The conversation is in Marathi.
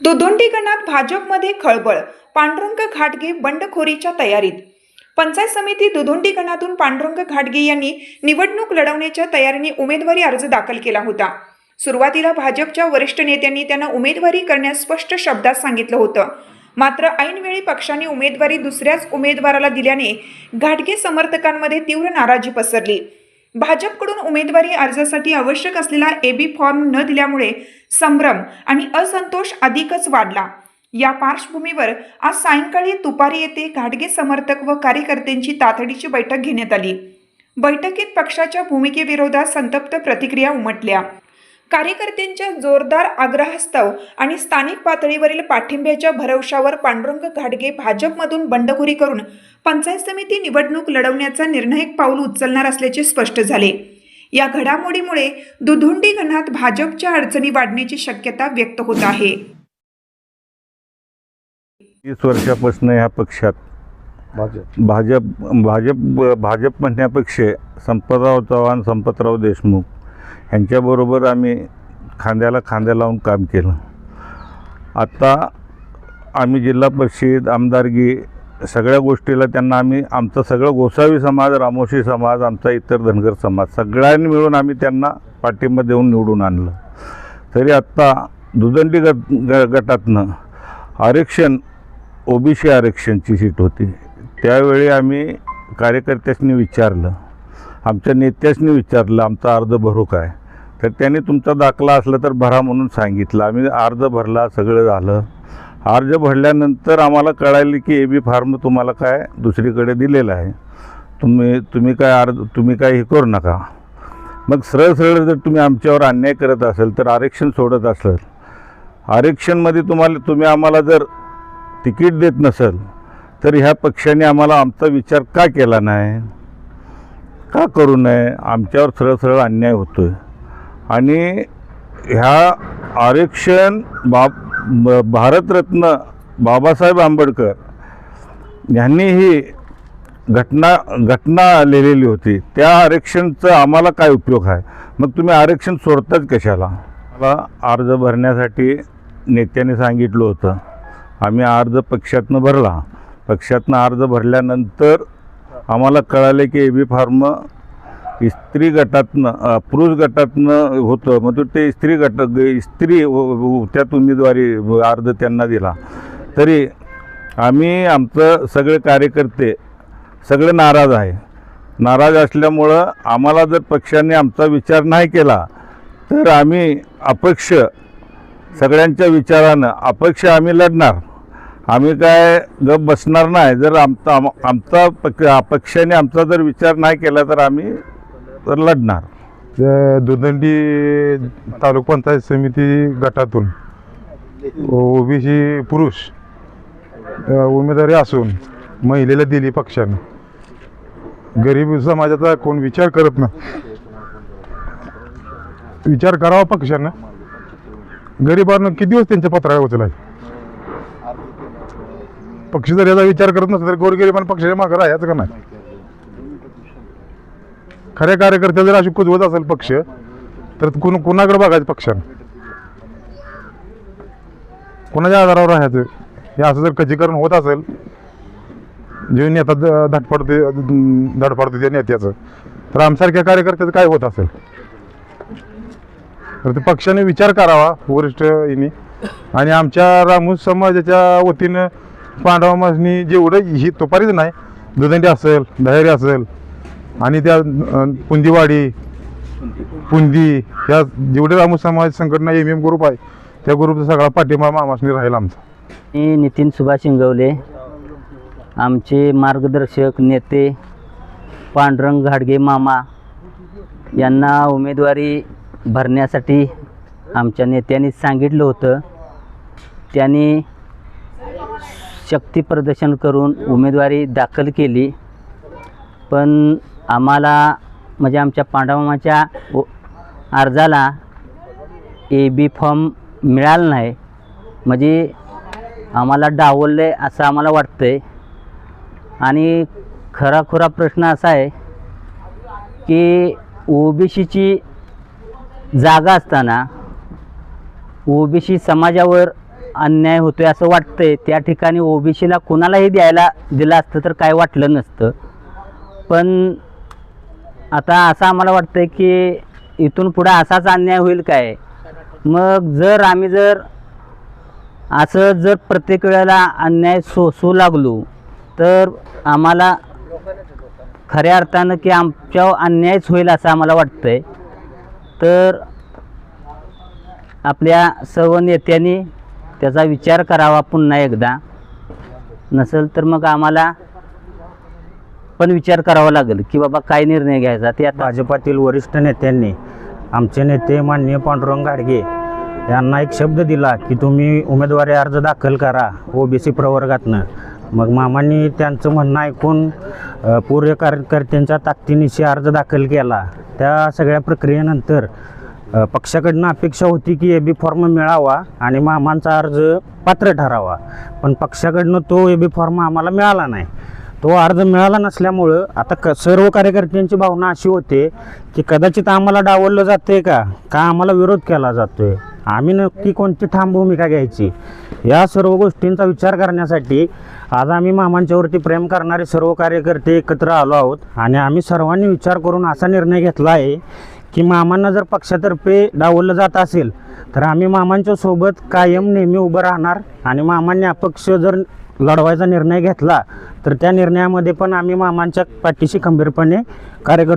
दुधोंडी गणात भाजपमध्ये खळबळ, पांडुरंग घाटगे बंडखोरीच्या तयारीत। पंचायत समिती दुधोंडी गणातून पांडुरंग घाटगे यांनी निवडणूक लढवण्याच्या तयारीने उमेदवारी अर्ज दाखल केला होता। सुरुवातीला भाजपच्या वरिष्ठ नेत्यांनी त्यांना उमेदवारी करण्यास स्पष्ट शब्दात सांगितलं होतं, मात्र ऐनवेळी पक्षाने उमेदवारी दुसऱ्याच उमेदवाराला दिल्याने घाटगे समर्थकांमध्ये तीव्र नाराजी पसरली। भाजपकडून उमेदवारी अर्जासाठी आवश्यक असलेला एबी फॉर्म न दिल्यामुळे संभ्रम आणि असंतोष अधिकच वाढला। या पार्श्वभूमीवर आज सायंकाळी तुपारी येथे घाटगे समर्थक व कार्यकर्त्यांची तातडीची बैठक घेण्यात आली। बैठकीत पक्षाच्या भूमिकेविरोधात संतप्त प्रतिक्रिया उमटल्या। कार्यकर्त्यांच्या जोरदार आग्रहास्तव आणि स्थानिक पातळीवरील पाठिंब्याच्या भरवशावर पांडुरंग घाटगे भाजपमधून बंडखोरी करून पंचायत समिती निवडणूक लढवण्याचा निर्णायक पाऊल उचलणार असल्याचे स्पष्ट झाले। या घडामोडीमुळे दुधोंडी गणात भाजपच्या अडचणी वाढण्याची शक्यता व्यक्त होत आहे। 30 वर्षापासून या पक्षात भाजप म्हणण्यापेक्षा संपतराव चव्हाण, संपतराव देशमुख यांच्याबरोबर आम्ही खांद्याला खांद्या लावून काम केलं। आता आम्ही जिल्हा परिषद, आमदारगी सगळ्या गोष्टीला त्यांना आम्ही आमचा सगळं गोसावी समाज, रामोशी समाज, आमचा इतर धनगर समाज सगळ्यांनी मिळून आम्ही त्यांना पाठिंबा देऊन निवडून आणलं। तरी आत्ता दुधोंडी गटातनं आरक्षण ओबीसी आरक्षणची सीट होती। त्यावेळी आम्ही कार्यकर्त्यांनी विचारलं, आमच्या नेत्यांनी विचारलं आमचा अर्ज भरू काय, तर त्यांनी तुमचा दाखला असला तर भरा म्हणून सांगितलं। आम्ही अर्ज भरला, सगळं झालं। अर्ज भरल्यानंतर आम्हाला कळालं की एबी फॉर्म तुम्हाला काय दुसरीकडे दिलेला आहे, तुम्ही काय हे करू नका। मग सरळ जर तुम्ही आमच्यावर अन्याय करत असेल तर आरक्षण सोडत असेल, आरक्षणमध्ये तुम्ही आम्हाला जर तिकीट देत नसेल तर ह्या पक्षाने आमचा विचार का केला नाही, का करू नये? आमच्यावर सरळ अन्याय होतोय। आणि ह्या आरक्षण भारतरत्न बाबासाहेब आंबेडकर यांनी ही घटना लिहिलेली होती, त्या आरक्षणचा आम्हाला काय उपयोग आहे? मग तुम्ही आरक्षण सोडताच कशाला? मला अर्ज भरण्यासाठी नेत्याने सांगितलं होतं, आम्ही अर्ज पक्षातनं भरला। पक्षातनं अर्ज भरल्यानंतर आम्हाला कळाले की एबी फॉर्म स्त्री गटातनं पुरुष गटातनं होतं, मग ते स्त्री त्यात उमेदवारी अर्ज त्यांना दिला। तरी आम्ही आमचं सगळे कार्यकर्ते सगळे नाराज आहे। नाराज असल्यामुळं आम्हाला जर पक्षाने आमचा विचार नाही केला तर आम्ही अपक्ष सगळ्यांच्या विचारानं अपक्ष आम्ही लढणार। आम्ही काय गप बसणार नाही। जर पक्षाने आमचा जर विचार नाही केला तर आम्ही लढणार। दुधोंडी तालुका पंचायत समिती गटातून ओबीसी पुरुष उमेदवारी असून महिलेला दिली पक्षाने। गरीब समाजाचा कोण विचार करत नाही, विचार करावा पक्षानं। गरिबांना किती दिवस त्यांच्या पत्राला उचलायचं? पक्ष जर याचा विचार करत नसला तर गोरगरिबांना पक्षाच्या मागे राहायचं का नाही? खऱ्या कार्यकर्त्या जर अशी कुजवत असेल पक्ष तर कुणाकडे बघायचं पक्षानं? कोणाच्या आधारावर राहायचं? हे असं जर खच्चीकरण होत असेल, जे नेता धडपडते त्या नेत्याचं, तर आमसारख्या कार्यकर्त्याचं काय होत असेल? तर ते पक्षाने विचार करावा वरिष्ठ यांनी। आणि आमच्या रामोस समाजाच्या वतीनं पांडवांनी जेवढं ही तुपारीच नाही, दुधोंडी असेल, दहेरी असेल आणि त्या पुंदीवाडी पुंदी ह्या जेवढे रामोस समाज संघटना MM ग्रुप आहे त्या ग्रुपचा सगळा पाठिंबा मामासनी राहील आमचा। मी नितीन सुभाष इंगवले, आमचे मार्गदर्शक नेते पांडुरंग घाटगे मामा यांना उमेदवारी भरण्यासाठी आमच्या नेत्यांनी सांगितलं होतं। त्यांनी शक्ती प्रदर्शन करून उमेदवारी दाखल केली, पण आम्हाला म्हणजे आमच्या पांडवामाच्या अर्जाला एबी फॉर्म मिळाला नाही, म्हणजे आम्हाला डावलले असं आम्हाला वाटतंय। आणि खरा प्रश्न असा आहे की ओबीसीची जागा असताना ओबीसी समाजावर अन्याय होतोय असं वाटतंय. त्या ठिकाणी ओबीसीला कुणालाही द्यायला दिलं असतं तर काय वाटलं नसतं. पण आता असं आम्हाला वाटतंय की इथून पुढे असाच अन्याय होईल काय. मग जर आम्ही असं प्रत्येक वेळेला अन्याय सोसू लागलो तर आम्हाला खऱ्या अर्थानं की आमच्यावर अन्यायच होईल असं आम्हाला वाटतंय. तर आपल्या सर्व नेत्यांनी त्याचा विचार करावा पुन्हा एकदा. नसेल तर मग आम्हाला पण विचार करावा लागेल की बाबा काय निर्णय घ्यायचा ते. आता भाजपातील वरिष्ठ नेत्यांनी आमचे नेते माननीय पांडुरंग घाडगे यांना एक शब्द दिला की तुम्ही उमेदवारी अर्ज दाखल करा ओबीसी प्रवर्गातनं. मग मामांनी त्यांचं म्हणणं ऐकून पूर्व कार्यकर्त्यांच्या ताकदीनिशी अर्ज दाखल केला. त्या सगळ्या प्रक्रियेनंतर पक्षाकडनं अपेक्षा होती की एबी फॉर्म मिळावा आणि मामांचा अर्ज पात्र ठरावा. पण पक्षाकडनं तो एबी फॉर्म आम्हाला मिळाला नाही. तो अर्ज मिळाला नसल्यामुळं आता सर्व कार्यकर्त्यांची भावना अशी होते की कदाचित आम्हाला डावललं जाते का आम्हाला विरोध केला जातोय, आम्ही नक्की कोणती ठाम भूमिका घ्यायची. या सर्व गोष्टींचा विचार करण्यासाठी आज आम्ही मामांच्यावरती प्रेम करणारे सर्व कार्यकर्ते एकत्र आलो आहोत. आणि आम्ही सर्वांनी विचार करून असा निर्णय घेतला आहे की मामांना जर पक्षातर्फे डावललं जात असेल तर आम्ही मामांच्या सोबत कायम नेहमी उभं राहणार. आणि मामांनी अपक्ष जर लढवायचा निर्णय घेतला तर त्या निर्णयामध्ये पण आम्ही मामांच्या पाठीशी खंबीरपणे कार्यकर्ते